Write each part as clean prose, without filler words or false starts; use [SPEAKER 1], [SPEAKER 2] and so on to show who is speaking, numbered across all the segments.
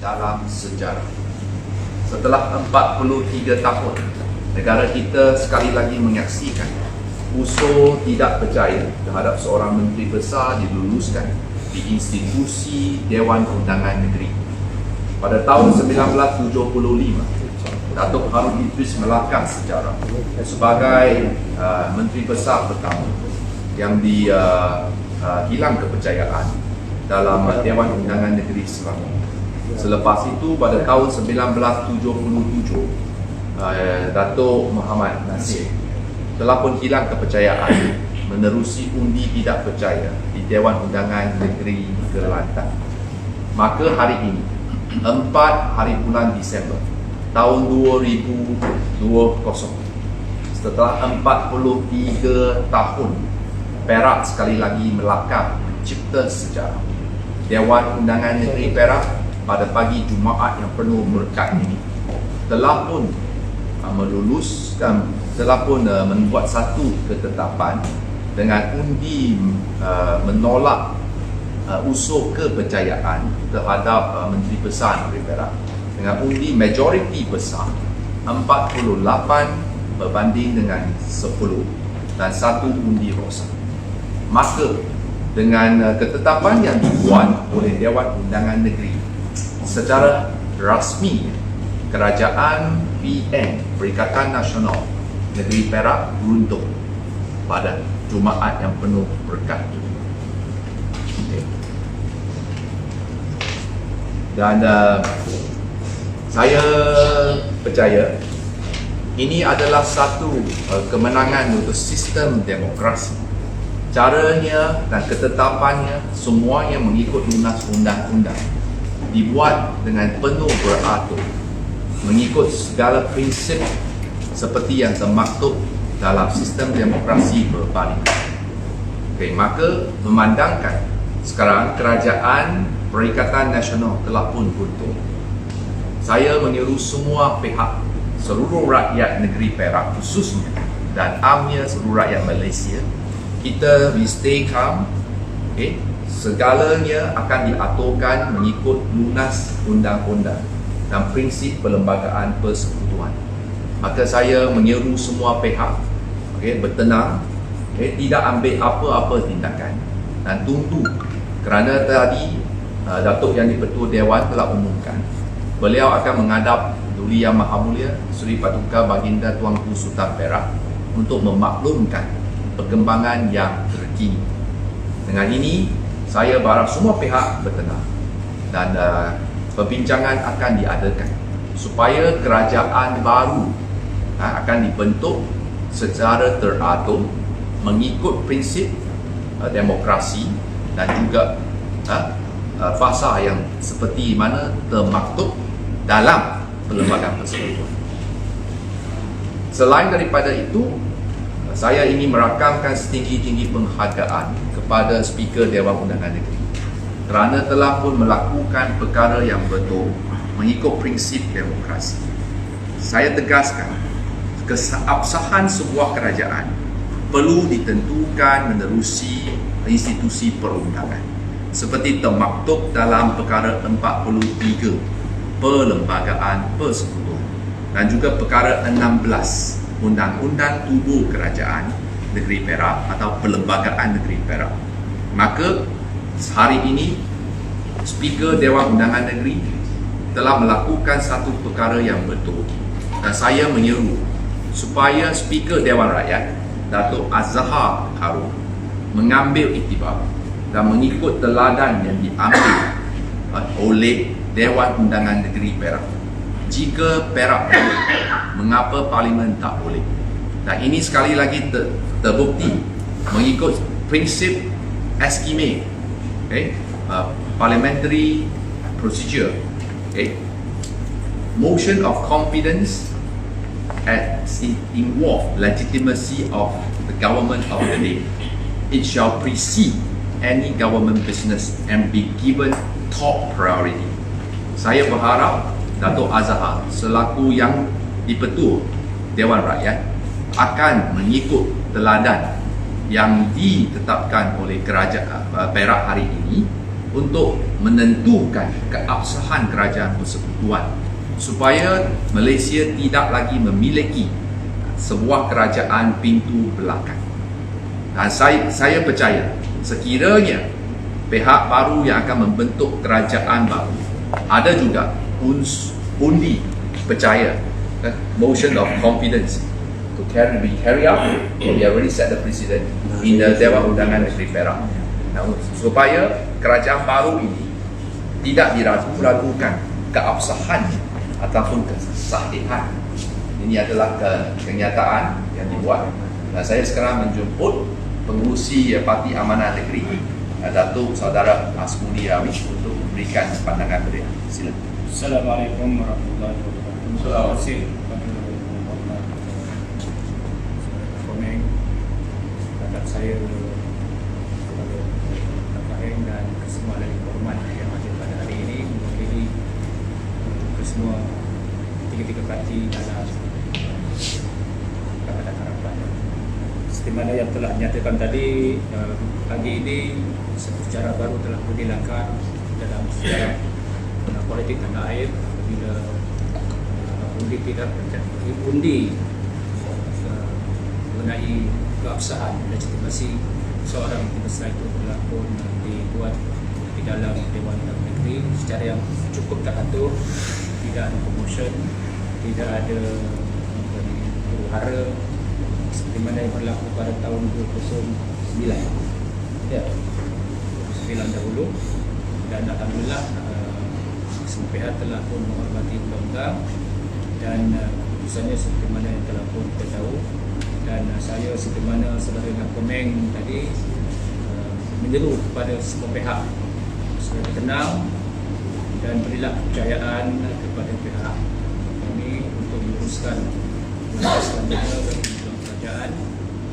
[SPEAKER 1] dalam sejarah. Setelah 43 tahun, negara kita sekali lagi menyaksikan usul tidak percaya terhadap seorang menteri besar diluluskan di institusi Dewan Undangan Negeri. Pada tahun 1975, Datuk Harun Idris melahkan sejarah sebagai menteri besar pertama yang hilang kepercayaan dalam Dewan Undangan Negeri Selangor. Selepas itu, pada tahun 1977, Datuk Muhammad Nasir telah pun hilang kepercayaan menerusi undi tidak percaya di Dewan Undangan Negeri Kelantan. Maka hari ini, 4 hari bulan Disember tahun 2020, setelah 43 tahun, Perak sekali lagi melakar mencipta sejarah. Dewan Undangan Negeri Perak pada pagi Jumaat yang penuh berkat ini telah pun membuat satu ketetapan dengan undi menolak usul kepercayaan terhadap Menteri Besar Negeri Perak dengan undi majoriti besar 48 berbanding dengan 10 dan satu undi rosak. Maka dengan ketetapan yang dibuat oleh Dewan Undangan Negeri, secara rasmi Kerajaan PN Perikatan Nasional Negeri Perak runtuh pada Jumaat yang penuh berkat ini. Dan saya percaya ini adalah satu kemenangan untuk sistem demokrasi. Caranya dan ketetapannya semuanya mengikut lunas undang-undang, dibuat dengan penuh beratur, mengikut segala prinsip seperti yang termaktub dalam sistem demokrasi berparlimen. Maka memandangkan sekarang Kerajaan Perikatan Nasional telah pun runtuh, saya menyeru semua pihak, seluruh rakyat negeri Perak khususnya dan amnya seluruh rakyat Malaysia, kita we stay calm. Segalanya akan diaturkan mengikut lunas undang-undang dan prinsip perlembagaan persekutuan. Maka saya menyeru semua pihak bertenang, tidak ambil apa-apa tindakan dan tunggu, kerana tadi Datuk Yang di-Pertua Dewan telah umumkan beliau akan menghadap Duli Yang Maha Mulia Seri Paduka Baginda Tuanku Sultan Perak untuk memaklumkan perkembangan yang terkini. Dengan ini, saya berharap semua pihak bertenang dan perbincangan akan diadakan supaya kerajaan baru akan dibentuk secara teratur mengikut prinsip demokrasi dan juga fasa yang seperti mana termaktub dalam perlembagaan persekutuan. Selain daripada itu, saya ingin merakamkan setinggi-tinggi penghargaan kepada Speaker Dewan Undangan Negeri kerana telah pun melakukan perkara yang betul mengikut prinsip demokrasi. Saya tegaskan, keabsahan sebuah kerajaan perlu ditentukan menerusi institusi perundangan seperti termaktub dalam perkara 43 Perlembagaan Persekutuan dan juga perkara 16 Undang-Undang Tubuh Kerajaan Negeri Perak atau Perlembagaan Negeri Perak. Maka hari ini Speaker Dewan Undangan Negeri telah melakukan satu perkara yang betul dan saya menyeru supaya Speaker Dewan Rakyat Datuk Azhar Harun mengambil iktibar dan mengikut teladan yang diambil oleh Dewan Undangan Negeri Perak. Jika Perak boleh, mengapa Parlimen tak boleh? Dan ini sekali lagi terbukti mengikut prinsip eskime, parliamentary procedure. Motion of confidence as it involve legitimacy of the government of the day. It shall precede any government business and be given top priority. Saya berharap Datuk Azhar selaku Yang di-Pertua Dewan Rakyat akan mengikut teladan yang ditetapkan oleh Kerajaan Perak hari ini untuk menentukan keabsahan kerajaan persekutuan supaya Malaysia tidak lagi memiliki sebuah kerajaan pintu belakang. Dan saya percaya sekiranya pihak baru yang akan membentuk kerajaan baru ada juga undi percaya, motion of confidence to be carry out. We already set the precedent in the Dewan Undangan Negeri Perak. Supaya kerajaan baru ini tidak diragu-ragukan keabsahannya ataupun kesahihan. Ini adalah kenyataan yang dibuat. Dan saya sekarang menjemput pengurusi Parti Amanah Negeri, Datuk Saudara Asmuni Rawi, untuk memberikan pandangan beliau. Silakan.
[SPEAKER 2] Assalamualaikum warahmatullahi wabarakatuh. Terima kasih kepada Bapak Komeng, kakak saya kepada Kakak Heng dan kesemua dari hormat yang hadir pada hari ini mewakili kesemua tiga-tiga parti dalam Pakatan Harapan. Seperti mana yang telah dinyatakan tadi, pagi ini secara baru telah dihilangkan dalam sejarah politik tanah air apabila undi tidak undi mengenai keabsahan legitimasi seorang besar itu telah pun dibuat di dalam Dewan Undangan Negeri secara yang cukup teratur, tidak ada promotion, tidak ada huru-hara seperti mana yang berlaku pada tahun 2009 ya, 2009 dahulu. Dan alhamdulillah semua pihak telah pun menghormati undang-undang dan keputusannya seperti mana yang telah pun kita tahu. Dan saya seperti mana saudara dengan Komeng tadi menyeru kepada semua pihak supaya tenang dan berilah kepercayaan kepada pihak kami untuk menguruskan selanjutnya bagi kerajaan.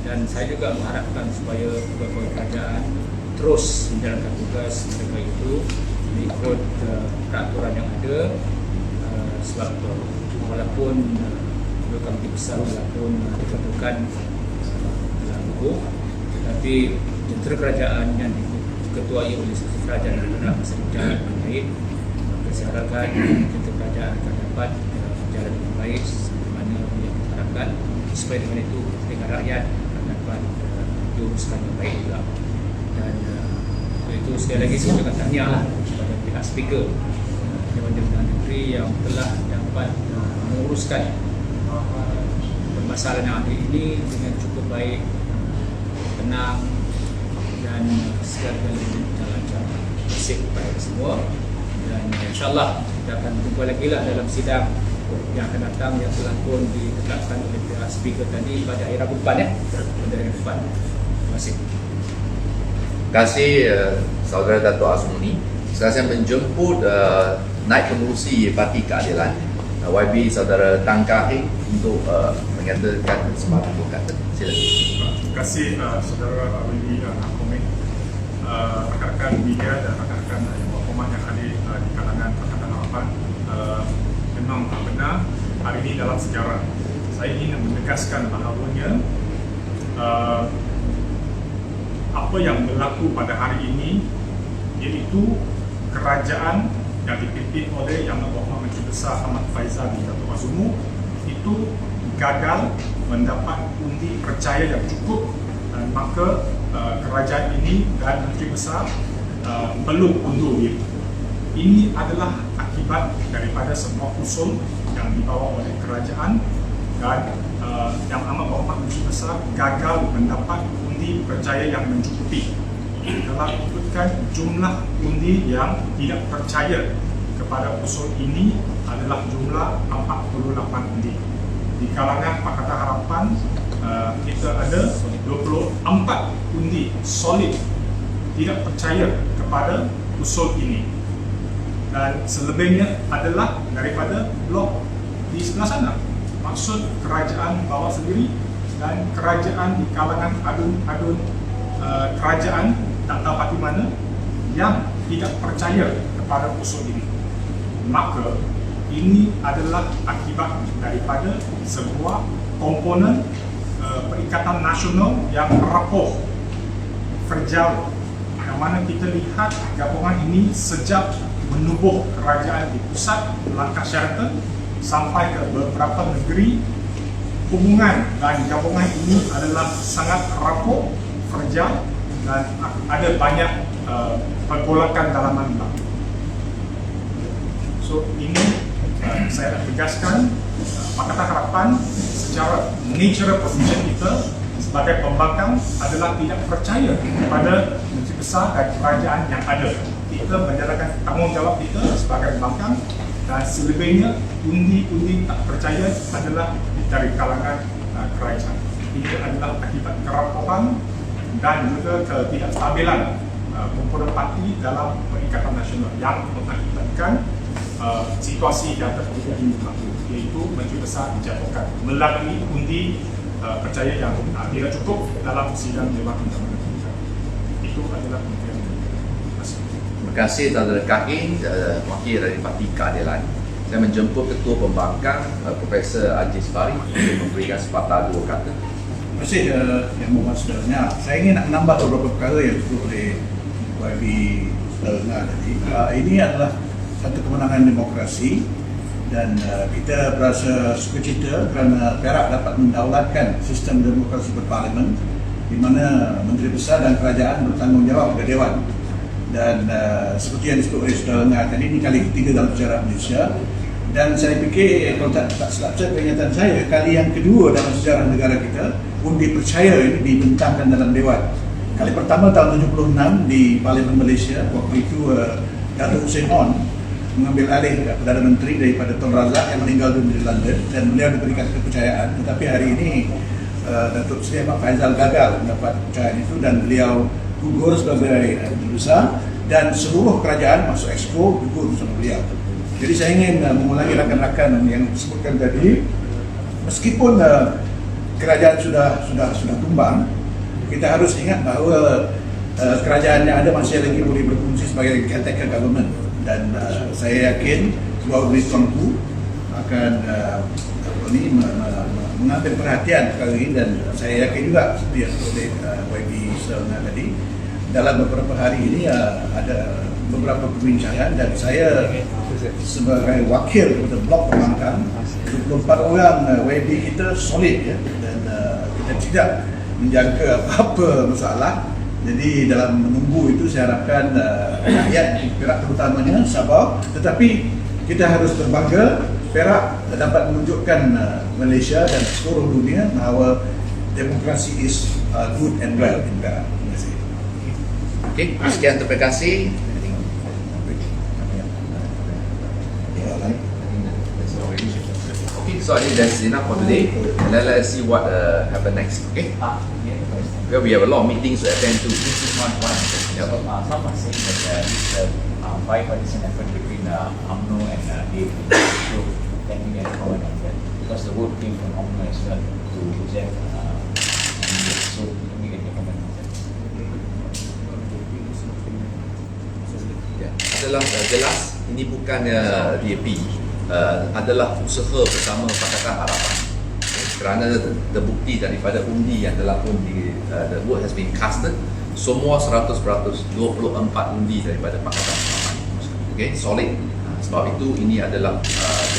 [SPEAKER 2] Dan saya juga mengharapkan supaya pegawai kerajaan terus menjalankan tugas mereka itu mengikut peraturan yang ada, sebab walaupun komiti besar walaupun ditentukan dalam hukum, tetapi jentera kerajaan yang diketuai oleh kerajaan adalah masa berjalan dengan baik. Maka saya harapkan jentera kerajaan akan dapat berjalan dengan baik seperti mana yang kita harapkan, supaya dengan itu kepentingan rakyat akan dapat diuruskan dengan baik juga. Dan itu sekali lagi saya ucapkan tahniah kepada pihak speaker Dewan Undangan Negeri yang telah dapat menguruskan permasalahan yang ada ini dengan cukup baik, tenang dan segala-galanya lancar, bersih kepada semua. Dan insyaAllah kita akan jumpa lagi lah dalam sidang yang akan datang yang telah pun ditetapkan oleh pihak speaker tadi pada hari Rabu depan ya, pada hari depan. Terima kasih.
[SPEAKER 1] Terima kasih Saudara Datuk Asmuni. Sekarang saya menjemput Naib Pengurusi Parti Keadilan YB Saudara Tan Kah Heng untuk menyatakan sebarang perkataan. Silakan.
[SPEAKER 3] Terima kasih Saudara YB dan Komeng, rakan-rakan media dan rakan-rakan yang berhormat yang hadir di kalangan Pakatan Harapan. Memang benar hari ini dalam sejarah. Saya ingin menegaskan bahawanya apa yang berlaku pada hari ini iaitu kerajaan yang dipimpin oleh Yang Berhormat Menteri Besar Ahmad Faizal bin Dato' Mazumu itu gagal mendapat undi percaya yang cukup, dan maka kerajaan ini dan Menteri Besar belum undur diri. Ini adalah akibat daripada semua usul yang dibawa oleh kerajaan dan Yang Amat Berhormat Menteri Besar gagal mendapat undi percaya yang mencukupi. Telah ikutkan jumlah undi yang tidak percaya kepada usul ini adalah jumlah 48 undi. Di kalangan Pakatan Harapan kita ada 24 undi solid tidak percaya kepada usul ini, dan selebihnya adalah daripada blok di sebelah sana. Maksud kerajaan bawah sendiri dan kerajaan di kalangan adun-adun kerajaan tak tahu hati mana yang tidak percaya kepada usul ini. Maka ini adalah akibat daripada sebuah komponen perikatan nasional yang rapuh, fragile yang mana kita lihat gabungan ini sejak menubuh kerajaan di pusat langkah Sheraton sampai ke beberapa negeri, hubungan dan gabungan ini adalah sangat rapuh, fragile dan ada banyak pergolakan dalaman berlaku. So ini saya nak tegaskan Pakatan Harapan secara natural position kita sebagai pembangkang adalah tidak percaya kepada Menteri Besar dan kerajaan yang ada. Kita menjalankan tanggungjawab kita sebagai pembangkang dan selebihnya undi-undi tak percaya adalah dari kalangan kerajaan. Ini adalah akibat kerapuhan dan juga ketidakstabilan komponen parti dalam Perikatan Nasional yang mengakibatkan situasi yang terjadi ini berlaku, iaitu Menteri Besar dijatuhkan melalui undi percaya yang tidak cukup dalam sidang Dewan Undang-Undang. Itu adalah kementerian. Terima kasih.
[SPEAKER 1] Terima kasih Saudara Kain, wakil dari Parti Keadilan. Saya menjemput Ketua Pembangkang Profesor Aziz Farid untuk memberikan sepatah dua kata.
[SPEAKER 4] Terima kasih Yang Mohd Saudaranya. Saya ingin nak menambah beberapa perkara yang disebut oleh YB Saudaranya tadi. Ini adalah satu kemenangan demokrasi dan kita berasa sukacita kerana Perak dapat mendaulatkan sistem demokrasi berparlimen di mana Menteri Besar dan Kerajaan bertanggungjawab kepada Dewan. Dan seperti yang disebut oleh Saudaranya tadi, ini kali ketiga dalam sejarah Malaysia. Dan saya fikir, kalau tak silap saya, peringatan saya, kali yang kedua dalam sejarah negara kita, undi percaya ini dibentangkan dalam Dewan. Kali pertama tahun 76 di Parlimen Malaysia, waktu itu Datuk Hussein On mengambil alih Perdana Menteri daripada Tun Razak yang meninggal dunia di London dan beliau diberikan kepercayaan. Tetapi hari ini Datuk Seri Ahmad Faizal gagal mendapat kepercayaan itu dan beliau gugur sebagai Menteri Besar dan seluruh kerajaan masuk Exco gugur bersama beliau. Jadi saya ingin mengulangi rakan-rakan yang disebutkan tadi, meskipun kerajaan sudah tumbang, kita harus ingat bahawa kerajaan yang ada masih lagi boleh berfungsi sebagai caretaker government. Dan saya yakin bahawa Beri Tuanku akan mengambil perhatian perkara ini dan saya yakin juga seperti yang oleh YB Saudaranya tadi, dalam beberapa hari ini ada beberapa perbincangan dan saya sebagai wakil kepada blok pembangkang 24 orang YB kita solid ya, dan kita tidak menjangka apa-apa masalah. Jadi dalam menunggu itu saya harapkan rakyat Perak terutamanya sabar, tetapi kita harus berbangga Perak dapat menunjukkan Malaysia dan seluruh dunia bahawa demokrasi is good and well in Perak. Terima kasih.
[SPEAKER 1] Okey, sekian, terima kasih. Okay, so I think that's enough for today. And then let's see what happen next. Okay? Well, we have a lot of meetings to attend to.
[SPEAKER 5] This is not one.
[SPEAKER 1] Yeah.
[SPEAKER 5] So, some are saying that this bipartisan effort between UMNO and DAP. So, can we get a comment on that? Because the vote came from UMNO as well to reject so, can we get a comment on that?
[SPEAKER 1] Ya, adalah jelas ini bukan DAP, adalah usaha bersama Pakatan Harapan. Kerana terbukti daripada undi yang telah pun the vote has been casted, semua 100%, 24 undi daripada Pakatan Harapan. Okay, solid. Sebab itu ini adalah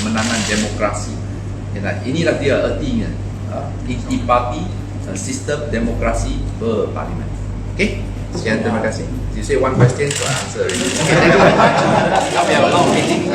[SPEAKER 1] kemenangan demokrasi. Inilah dia ertinya parti sistem demokrasi berparlimen. Okay, sekian, terima kasih. You say one question, so I answer. Okay, thank you very much. Kami have a long meeting.